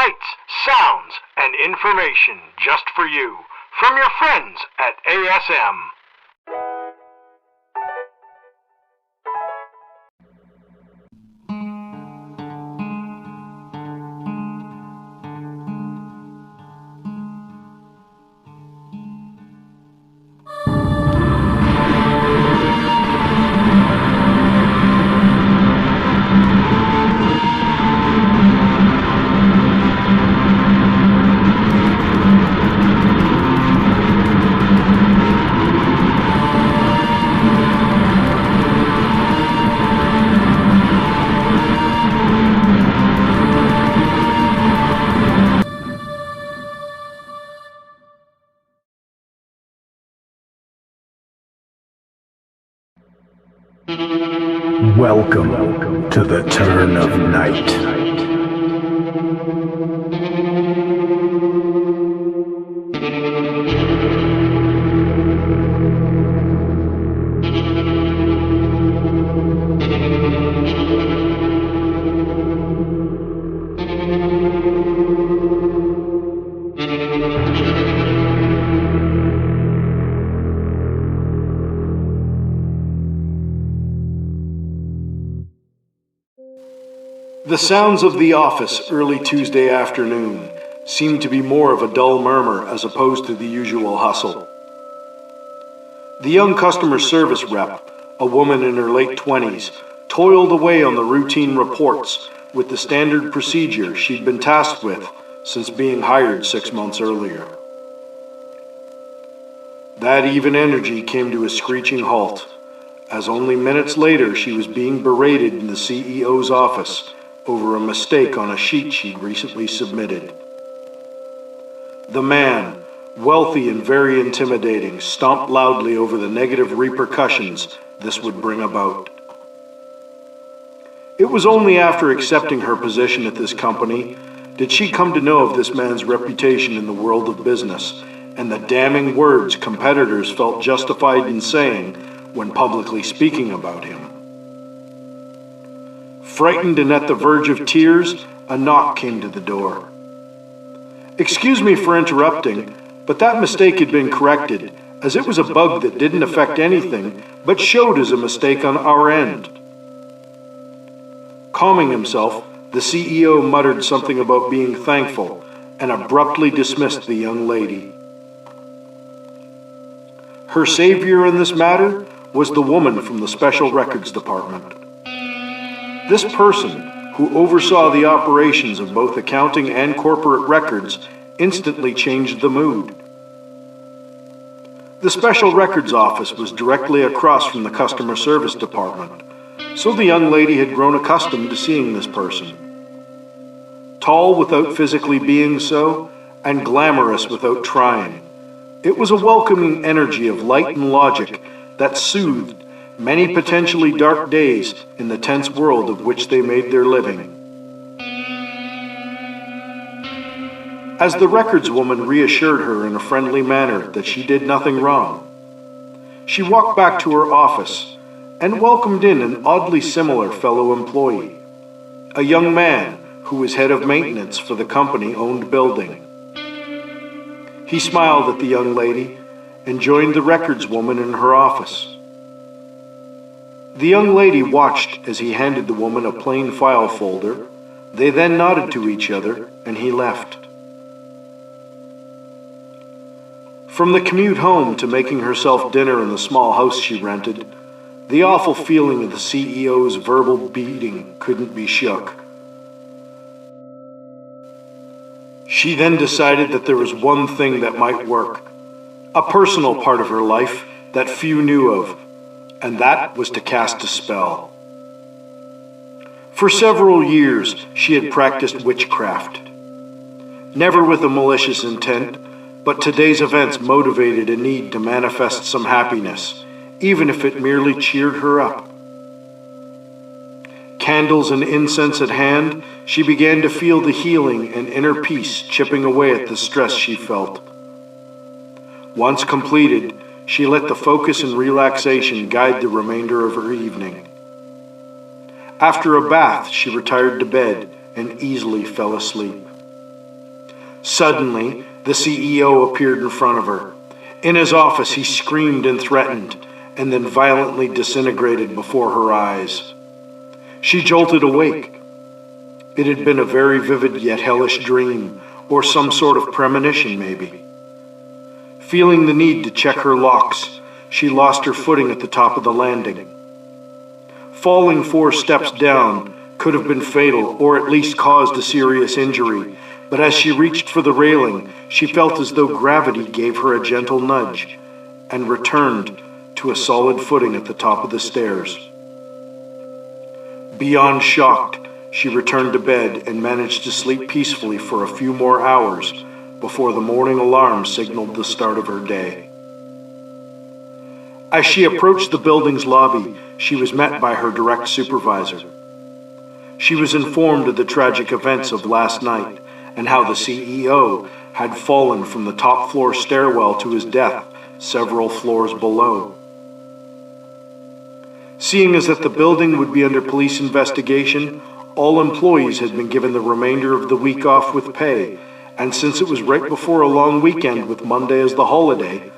sights, sounds, and information just for you from your friends at ASM. Welcome to the turn of night. The sounds of the office early Tuesday afternoon seemed to be more of a dull murmur as opposed to the usual hustle. The young customer service rep, a woman in her late 20s, toiled away on the routine reports with the standard procedure she'd been tasked with since being hired 6 months earlier. That even energy came to a screeching halt, as only minutes later she was being berated in the CEO's office over a mistake on a sheet she'd recently submitted. The man, wealthy and very intimidating, stomped loudly over the negative repercussions this would bring about. It was only after accepting her position at this company did she come to know of this man's reputation in the world of business and the damning words competitors felt justified in saying when publicly speaking about him. Frightened and at the verge of tears, a knock came to the door. "Excuse me for interrupting, but that mistake had been corrected, as it was a bug that didn't affect anything, but showed as a mistake on our end." Calming himself, the CEO muttered something about being thankful and abruptly dismissed the young lady. Her savior in this matter was the woman from the Special Records Department. This person, who oversaw the operations of both accounting and corporate records, instantly changed the mood. The Special Records Office was directly across from the Customer Service Department, so the young lady had grown accustomed to seeing this person. Tall without physically being so, and glamorous without trying, it was a welcoming energy of light and logic that soothed many potentially dark days in the tense world of which they made their living. As the records woman reassured her in a friendly manner that she did nothing wrong, she walked back to her office and welcomed in an oddly similar fellow employee, a young man who was head of maintenance for the company-owned building. He smiled at the young lady and joined the records woman in her office. The young lady watched as he handed the woman a plain file folder. They then nodded to each other, and he left. From the commute home to making herself dinner in the small house she rented, the awful feeling of the CEO's verbal beating couldn't be shook. She then decided that there was one thing that might work, a personal part of her life that few knew of, and that was to cast a spell. For several years, she had practiced witchcraft. Never with a malicious intent, but today's events motivated a need to manifest some happiness, even if it merely cheered her up. Candles and incense at hand, she began to feel the healing and inner peace chipping away at the stress she felt. Once completed, she let the focus and relaxation guide the remainder of her evening. After a bath, she retired to bed and easily fell asleep. Suddenly, the CEO appeared in front of her. In his office, he screamed and threatened, and then violently disintegrated before her eyes. She jolted awake. It had been a very vivid yet hellish dream, or some sort of premonition, maybe. Feeling the need to check her locks, she lost her footing at the top of the landing. Falling 4 steps down could have been fatal, or at least caused a serious injury, but as she reached for the railing, she felt as though gravity gave her a gentle nudge, and returned to a solid footing at the top of the stairs. Beyond shocked, she returned to bed and managed to sleep peacefully for a few more hours before the morning alarm signaled the start of her day. As she approached the building's lobby, she was met by her direct supervisor. She was informed of the tragic events of last night and how the CEO had fallen from the top floor stairwell to his death several floors below. Seeing as that the building would be under police investigation, all employees had been given the remainder of the week off with pay, and since it was right before a long weekend with Monday as the holiday,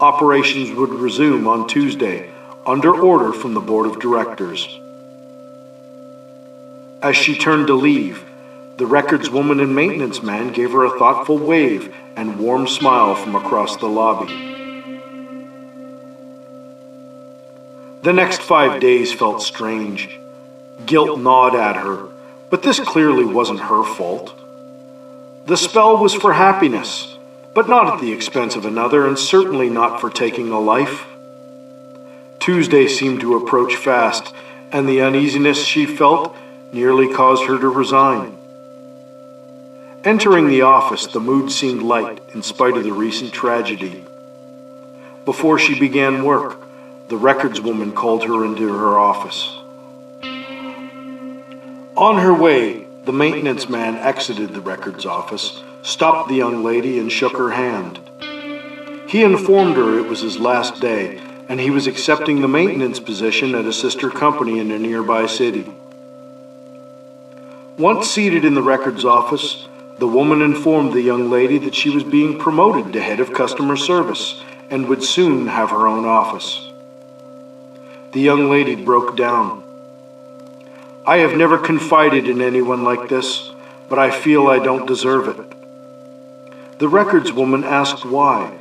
operations would resume on Tuesday, under order from the board of directors. As she turned to leave, the records woman and maintenance man gave her a thoughtful wave and warm smile from across the lobby. The next 5 days felt strange. Guilt gnawed at her, but this clearly wasn't her fault. The spell was for happiness, but not at the expense of another, and certainly not for taking a life. Tuesday seemed to approach fast, and the uneasiness she felt nearly caused her to resign. Entering the office, the mood seemed light in spite of the recent tragedy. Before she began work, the records woman called her into her office. On her way, the maintenance man exited the records office, stopped the young lady, and shook her hand. He informed her it was his last day, and he was accepting the maintenance position at a sister company in a nearby city. Once seated in the records office, the woman informed the young lady that she was being promoted to head of customer service and would soon have her own office. The young lady broke down. "I have never confided in anyone like this, but I feel I don't deserve it." The records woman asked why,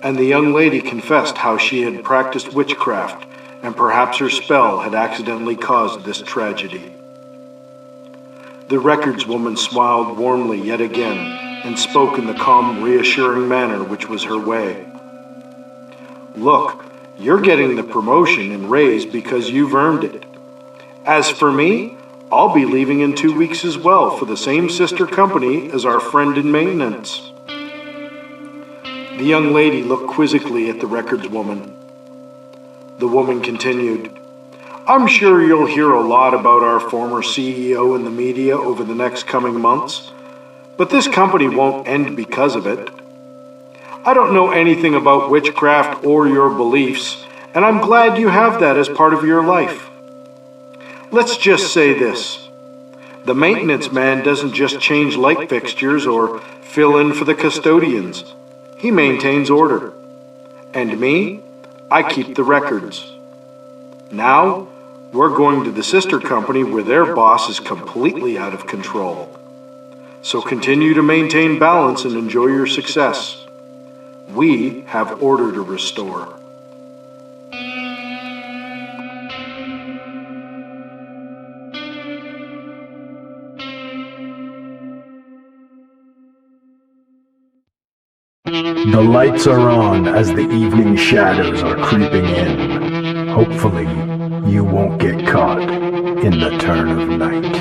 and the young lady confessed how she had practiced witchcraft, and perhaps her spell had accidentally caused this tragedy. The records woman smiled warmly yet again, and spoke in the calm, reassuring manner which was her way. "Look, you're getting the promotion and raise because you've earned it. As for me, I'll be leaving in 2 weeks as well for the same sister company as our friend in maintenance." The young lady looked quizzically at the records woman. The woman continued, "I'm sure you'll hear a lot about our former CEO in the media over the next coming months, but this company won't end because of it. I don't know anything about witchcraft or your beliefs, and I'm glad you have that as part of your life. Let's just say this. The maintenance man doesn't just change light fixtures or fill in for the custodians. He maintains order. And me, I keep the records. Now, we're going to the sister company where their boss is completely out of control. So continue to maintain balance and enjoy your success. We have order to restore." The lights are on as the evening shadows are creeping in. Hopefully, you won't get caught in the turn of night.